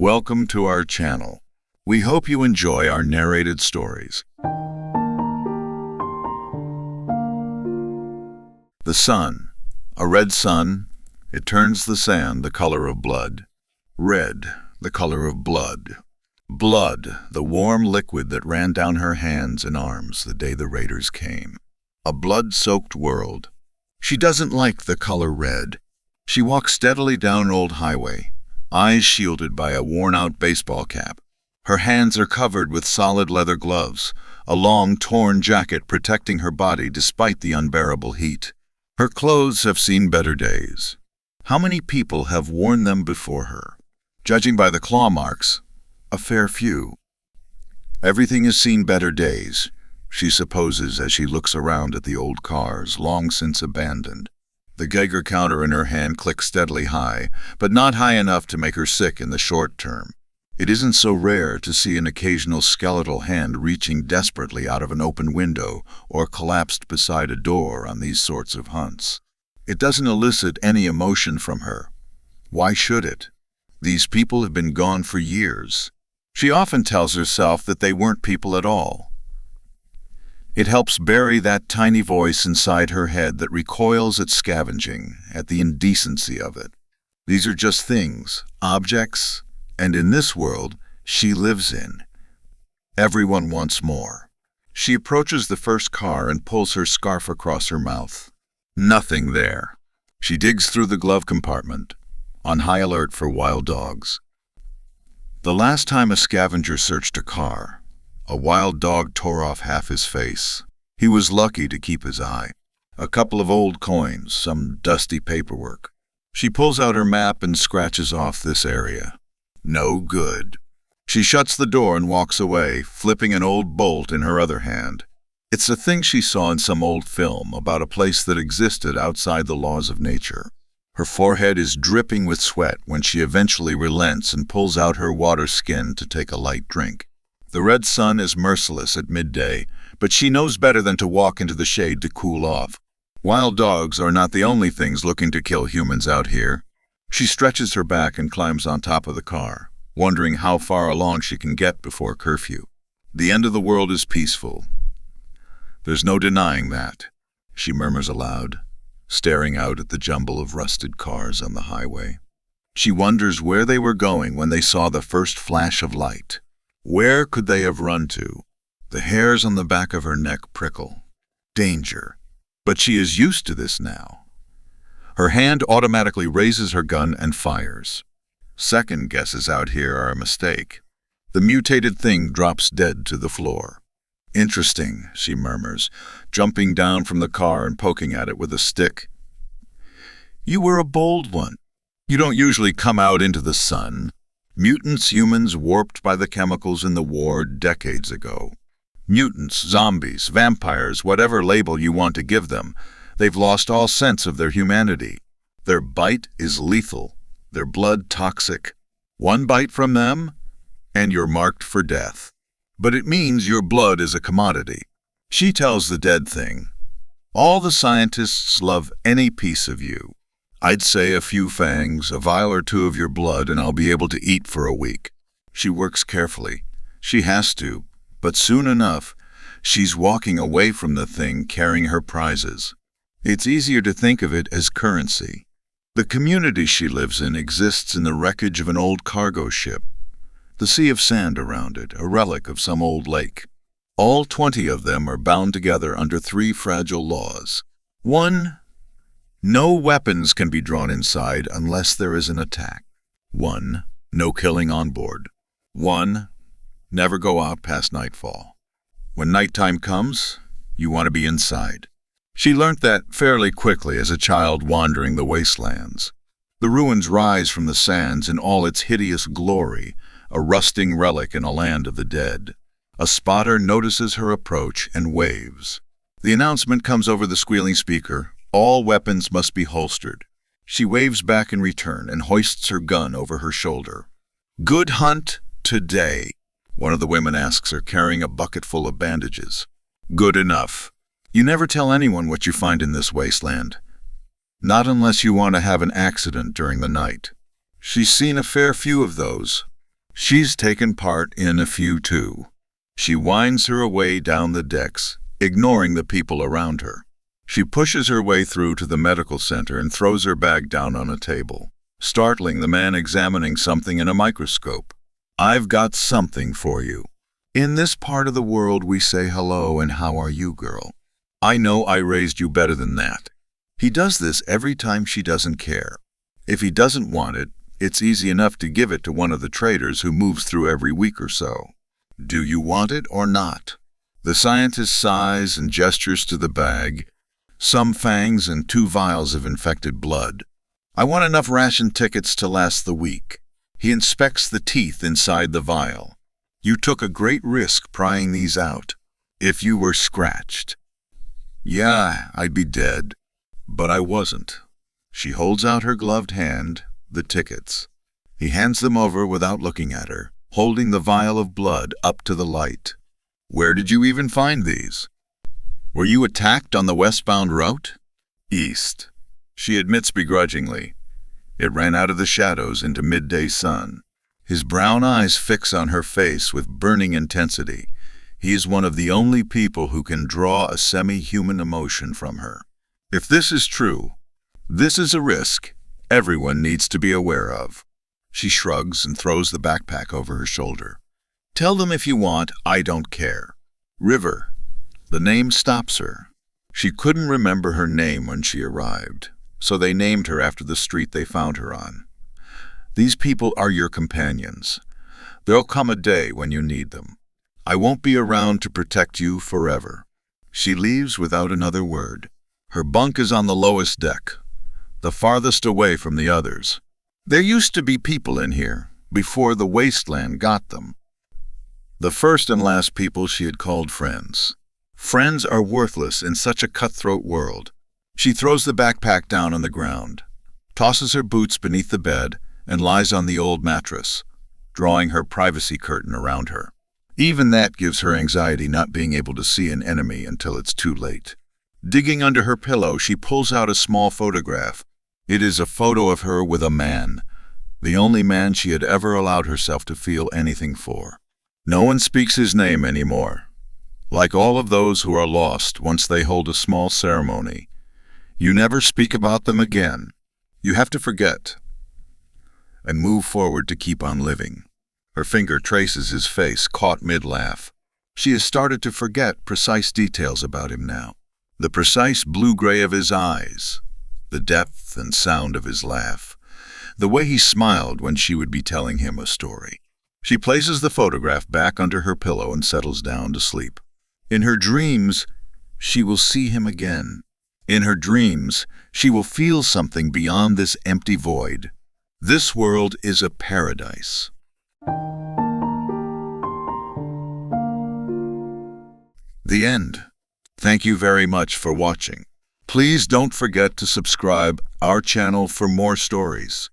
Welcome to our channel. We hope you enjoy our narrated stories. The sun. A red sun. It turns the sand the color of blood. Red, the color of blood. Blood, the warm liquid that ran down her hands and arms the day the raiders came. A blood-soaked world. She doesn't like the color red. She walks steadily down an old highway, eyes shielded by a worn-out baseball cap. Her hands are covered with solid leather gloves, a long, torn jacket protecting her body despite the unbearable heat. Her clothes have seen better days. How many people have worn them before her? Judging by the claw marks, a fair few. Everything has seen better days, she supposes as she looks around at the old cars, long since abandoned. The Geiger counter in her hand clicks steadily high, but not high enough to make her sick in the short term. It isn't so rare to see an occasional skeletal hand reaching desperately out of an open window or collapsed beside a door on these sorts of hunts. It doesn't elicit any emotion from her. Why should it? These people have been gone for years. She often tells herself that they weren't people at all. It helps bury that tiny voice inside her head that recoils at scavenging, at the indecency of it. These are just things, objects, and in this world she lives in. Everyone wants more. She approaches the first car and pulls her scarf across her mouth. Nothing there. She digs through the glove compartment, on high alert for wild dogs. The last time a scavenger searched a car, a wild dog tore off half his face. He was lucky to keep his eye. A couple of old coins, some dusty paperwork. She pulls out her map and scratches off this area. No good. She shuts the door and walks away, flipping an old bolt in her other hand. It's a thing she saw in some old film about a place that existed outside the laws of nature. Her forehead is dripping with sweat when she eventually relents and pulls out her water skin to take a light drink. The red sun is merciless at midday, but she knows better than to walk into the shade to cool off. Wild dogs are not the only things looking to kill humans out here. She stretches her back and climbs on top of the car, wondering how far along she can get before curfew. The end of the world is peaceful. There's no denying that, she murmurs aloud, staring out at the jumble of rusted cars on the highway. She wonders where they were going when they saw the first flash of light. Where could they have run to? The hairs on the back of her neck prickle. Danger. But she is used to this now. Her hand automatically raises her gun and fires. Second guesses out here are a mistake. The mutated thing drops dead to the floor. Interesting, she murmurs, jumping down from the car and poking at it with a stick. You were a bold one. You don't usually come out into the sun. Mutants, humans warped by the chemicals in the war decades ago. Mutants, zombies, vampires, whatever label you want to give them, they've lost all sense of their humanity. Their bite is lethal, their blood toxic. One bite from them, and you're marked for death. But it means your blood is a commodity. She tells the dead thing, all the scientists love any piece of you. I'd say a few fangs, a vial or two of your blood, and I'll be able to eat for a week. She works carefully. She has to, but soon enough, she's walking away from the thing carrying her prizes. It's easier to think of it as currency. The community she lives in exists in the wreckage of an old cargo ship. The sea of sand around it, a relic of some old lake. All 20 of them are bound together under 3 fragile laws. 1. No weapons can be drawn inside unless there is an attack. 1. No killing on board. 1. Never go out past nightfall. When nighttime comes, you want to be inside. She learnt that fairly quickly as a child wandering the wastelands. The ruins rise from the sands in all its hideous glory, a rusting relic in a land of the dead. A spotter notices her approach and waves. The announcement comes over the squealing speaker. All weapons must be holstered. She waves back in return and hoists her gun over her shoulder. Good hunt today, one of the women asks her, carrying a bucket full of bandages. Good enough. You never tell anyone what you find in this wasteland. Not unless you want to have an accident during the night. She's seen a fair few of those. She's taken part in a few too. She winds her way down the decks, ignoring the people around her. She pushes her way through to the medical center and throws her bag down on a table, startling the man examining something in a microscope. "I've got something for you. In this part of the world we say hello and how are you, girl. I know I raised you better than that." He does this every time she doesn't care. If he doesn't want it, it's easy enough to give it to one of the traders who moves through every week or so. Do you want it or not? The scientist sighs and gestures to the bag, some fangs and 2 vials of infected blood. "I want enough ration tickets to last the week." He inspects the teeth inside the vial. "You took a great risk prying these out. If you were scratched." "Yeah, I'd be dead." But I wasn't. She holds out her gloved hand, the tickets. He hands them over without looking at her, holding the vial of blood up to the light. "Where did you even find these? Were you attacked on the westbound route?" "East," she admits begrudgingly. It ran out of the shadows into midday sun. His brown eyes fix on her face with burning intensity. He is one of the only people who can draw a semi-human emotion from her. If this is true, this is a risk everyone needs to be aware of. She shrugs and throws the backpack over her shoulder. "Tell them if you want, I don't care." River. The name stops her. She couldn't remember her name when she arrived, so they named her after the street they found her on. "These people are your companions. There'll come a day when you need them. I won't be around to protect you forever." She leaves without another word. Her bunk is on the lowest deck, the farthest away from the others. There used to be people in here, before the Wasteland got them. The first and last people she had called friends. Friends are worthless in such a cutthroat world. She throws the backpack down on the ground, tosses her boots beneath the bed, and lies on the old mattress, drawing her privacy curtain around her. Even that gives her anxiety not being able to see an enemy until it's too late. Digging under her pillow, she pulls out a small photograph. It is a photo of her with a man, the only man she had ever allowed herself to feel anything for. No one speaks his name anymore. Like all of those who are lost once they hold a small ceremony, you never speak about them again. You have to forget and move forward to keep on living. Her finger traces his face, caught mid-laugh. She has started to forget precise details about him now. The precise blue-gray of his eyes, the depth and sound of his laugh, the way he smiled when she would be telling him a story. She places the photograph back under her pillow and settles down to sleep. In her dreams, she will see him again. In her dreams, she will feel something beyond this empty void. This world is a paradise. The end. Thank you very much for watching. Please don't forget to subscribe our channel for more stories.